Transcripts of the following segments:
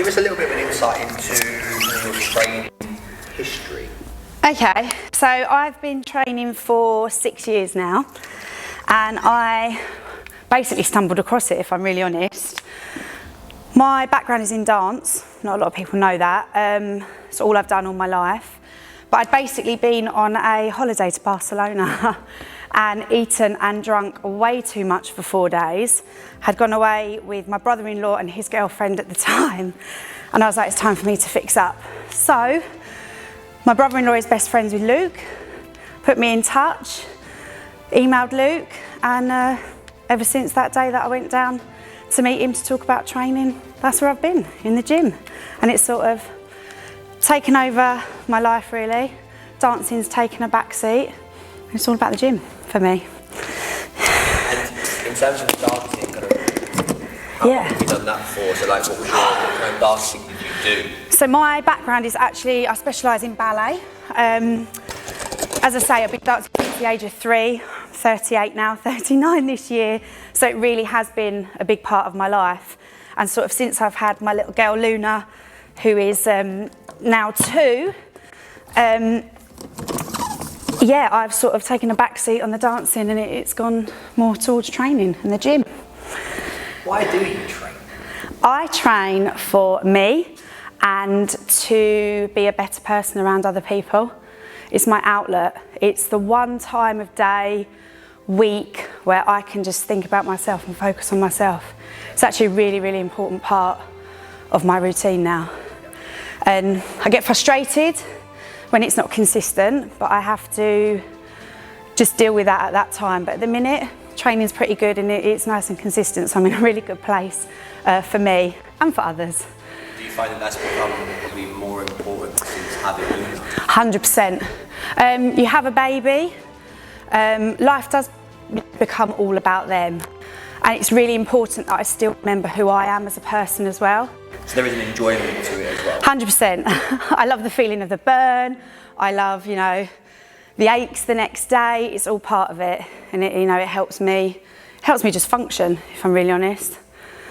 give us a little bit of an insight into your training history. Okay, so I've been training for 6 years now, and I basically stumbled across it, if I'm really honest. My background is in dance. Not a lot of people know that. It's all I've done all my life. But I'd basically been on a holiday to Barcelona and eaten and drunk way too much for 4 days. Had gone away with my brother-in-law and his girlfriend at the time, and I was like, it's time for me to fix up. So my brother-in-law is best friends with Luke, put me in touch, emailed Luke, and ever since that day that I went down to meet him to talk about training, that's where I've been, in the gym. And it's sort of taken over my life, really. Dancing's taken a back seat. It's all about the gym for me. And in terms of dancing, how long have you done that for? So like, what kind of dancing did you do? So my background is actually, I specialise in ballet. As I say, I've been dancing since the age of 3, 38 now, 39 this year. So it really has been a big part of my life. And sort of since I've had my little girl Luna, who is now 2, yeah, I've sort of taken a back seat on the dancing, and it's gone more towards training and the gym. Why do you train? I train for me and to be a better person around other people. It's my outlet. It's the one time of day, week, where I can just think about myself and focus on myself. It's actually a really, really important part of my routine now. And I get frustrated when it's not consistent, but I have to just deal with that at that time. But at the minute, training's pretty good and it's nice and consistent, so I'm in a really good place for me and for others. Do you find that that's become probably more important since having Luna? 100%. You have a baby, life does become all about them. And it's really important that I still remember who I am as a person as well. So there is an enjoyment to it as well? 100%. I love the feeling of the burn. I love, you know, the aches the next day. It's all part of it. And it, you know, it helps me just function, if I'm really honest.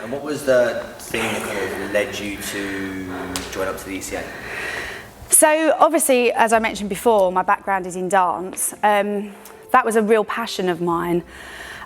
And what was the thing that kind of led you to join up to the ECA? So obviously, as I mentioned before, my background is in dance. That was a real passion of mine.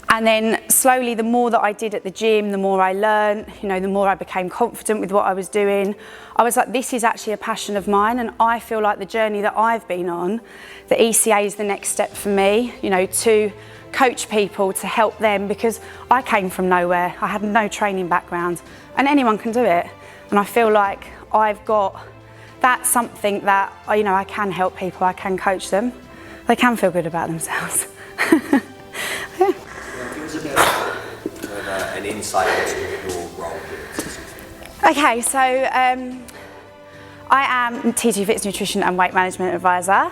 And then slowly, the more that I did at the gym, the more I learned, you know, the more I became confident with what I was doing. I was like, this is actually a passion of mine, and I feel like the journey that I've been on, the ECA is the next step for me, you know, to coach people, to help them, because I came from nowhere. I had no training background, and anyone can do it. And I feel like I've got that something that, you know, I can help people, I can coach them. They can feel good about themselves. Yeah. Give us a bit of an insight into your role here. Okay, so I am T2FIT's Nutrition and Weight Management Advisor.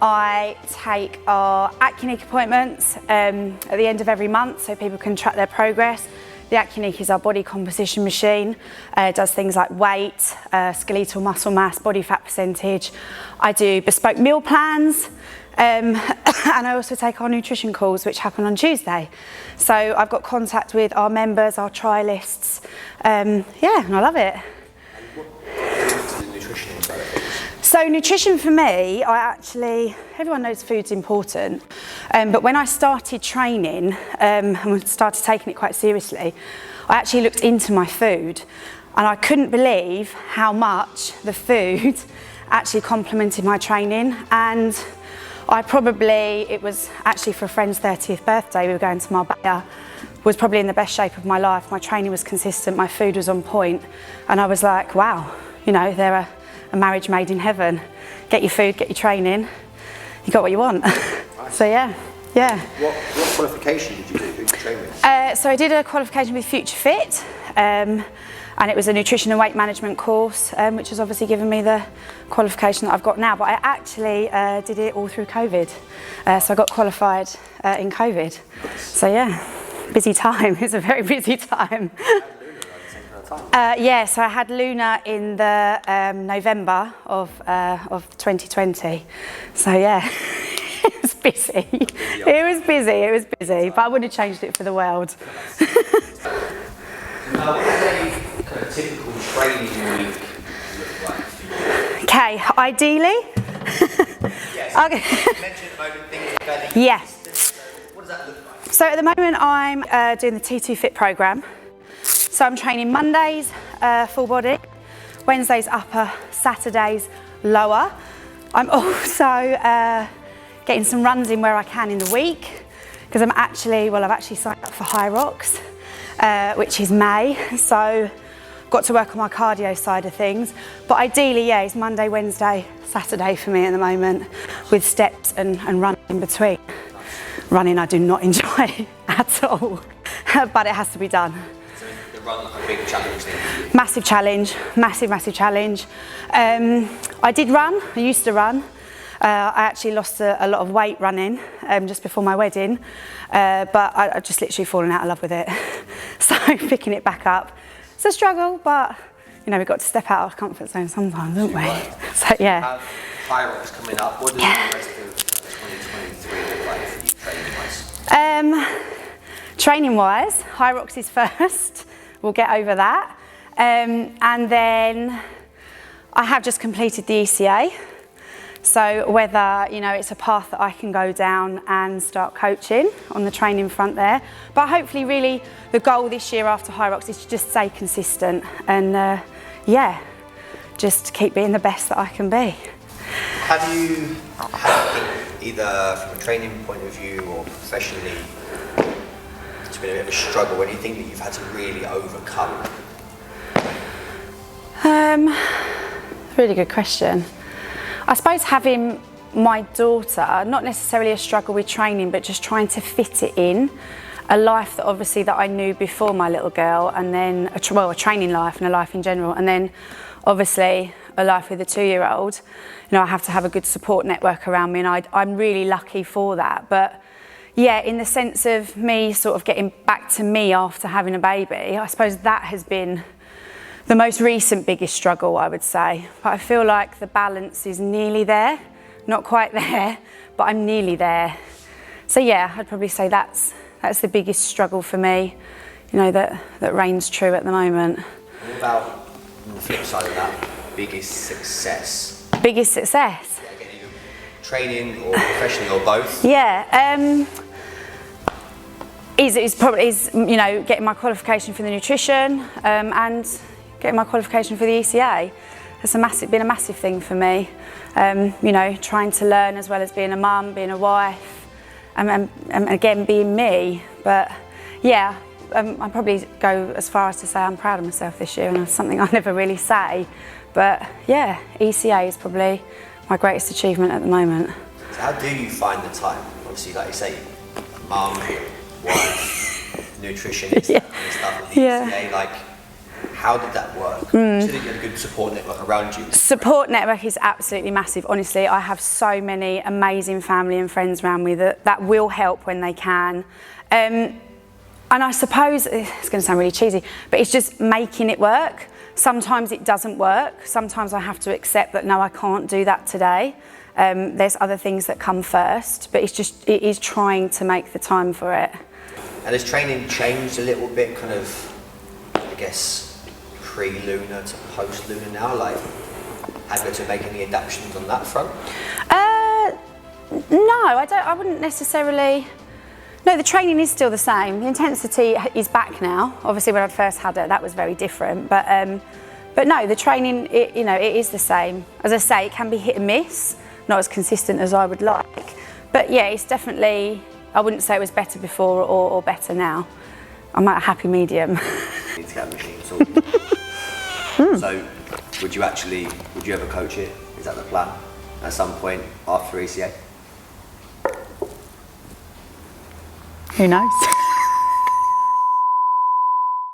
I take our Hecquet appointments at the end of every month so people can track their progress. The Hecquet is our body composition machine. It does things like weight, skeletal muscle mass, body fat percentage. I do bespoke meal plans. And I also take our nutrition calls, which happen on Tuesday. So I've got contact with our members, our trialists. Yeah, and I love it. So nutrition for me, everyone knows food's important, but when I started training and started taking it quite seriously, I actually looked into my food, and I couldn't believe how much the food actually complemented my training. And it was actually for a friend's 30th birthday, we were going to Marbella, was probably in the best shape of my life. My training was consistent, my food was on point, and I was like, wow, you know, they're a marriage made in heaven. Get your food, get your training, you got what you want. Nice. So yeah. What qualification did you do? Who did you train with? So I did a qualification with T2FIT's, and it was a nutrition and weight management course, which has obviously given me the qualification that I've got now. But I actually did it all through COVID, so I got qualified in COVID. So yeah, busy time. It's a very busy time. Yeah, so I had Luna in the November of 2020. So yeah, it was busy. It was busy, but I wouldn't have changed it for the world. What are they a typical training week look like for you? Okay, ideally. Yes. Okay. You mentioned at the moment things are fairly Yeah. consistent, so what does that look like? So at the moment I'm doing the T2FIT program. So I'm training Mondays, full body, Wednesdays upper, Saturdays lower. I'm also getting some runs in where I can in the week, because I've actually signed up for High Rocks, which is May. So got to work on my cardio side of things. But ideally, yeah, it's Monday, Wednesday, Saturday for me at the moment, with steps and running in between. Running I do not enjoy at all, but it has to be done. So the run like a big challenge thing? Massive challenge, massive challenge. I did run, I used to run. I actually lost a lot of weight running just before my wedding, but I just literally fallen out of love with it. So picking it back up, it's a struggle, but you know, we've got to step out of our comfort zone sometimes, haven't we? Right. So yeah. Have High Rocks coming up. What does the rest of 2023 look like for you training-wise? Training-wise, High Rocks is first. We'll get over that. And then I have just completed the ECA. So whether, you know, it's a path that I can go down and start coaching on the training front there. But hopefully really the goal this year after High Rocks is to just stay consistent and yeah, just keep being the best that I can be. Have you had, either from a training point of view or professionally, it's been a bit of a struggle, anything that you've had to really overcome? Really good question. I suppose having my daughter, not necessarily a struggle with training, but just trying to fit it in. A life that obviously that I knew before my little girl, and then a training life and a life in general, and then obviously a life with a 2-year-old. You know, I have to have a good support network around me, and I'm really lucky for that. But yeah, in the sense of me sort of getting back to me after having a baby, I suppose that has been the most recent biggest struggle, I would say. But I feel like the balance is nearly there. Not quite there, but I'm nearly there. So yeah, I'd probably say that's the biggest struggle for me, you know, that reigns true at the moment. What about on the flip side of that, biggest success? Biggest success? Yeah, again, either training or professionally or both? Yeah, is probably you know, getting my qualification for the nutrition and getting my qualification for the ECA. It's been a massive thing for me. You know, trying to learn as well as being a mum, being a wife, and again being me. But yeah, I'd probably go as far as to say I'm proud of myself this year, and it's something I never really say. But yeah, ECA is probably my greatest achievement at the moment. So how do you find the time? Obviously, like you say, mum, wife, nutritionist, Yeah. that kind of stuff with the ECA, like, how did that work? So that you had a good support network around you? Support network is absolutely massive. Honestly, I have so many amazing family and friends around me that will help when they can. And I suppose, it's going to sound really cheesy, but it's just making it work. Sometimes it doesn't work. Sometimes I have to accept that, no, I can't do that today. There's other things that come first, but it is trying to make the time for it. And has training changed a little bit, kind of, I guess, pre-lunar to post-lunar now? Like, have you to make any adaptations on that front? No, I wouldn't necessarily. No, the training is still the same. The intensity is back now. Obviously, when I first had it, that was very different. But no, the training, you know, it is the same. As I say, it can be hit and miss, not as consistent as I would like. But yeah, it's definitely. I wouldn't say it was better before or better now. I'm at a happy medium. Need to get a machine sorted. So, would you ever coach it? Is that the plan at some point after ECA? Who knows?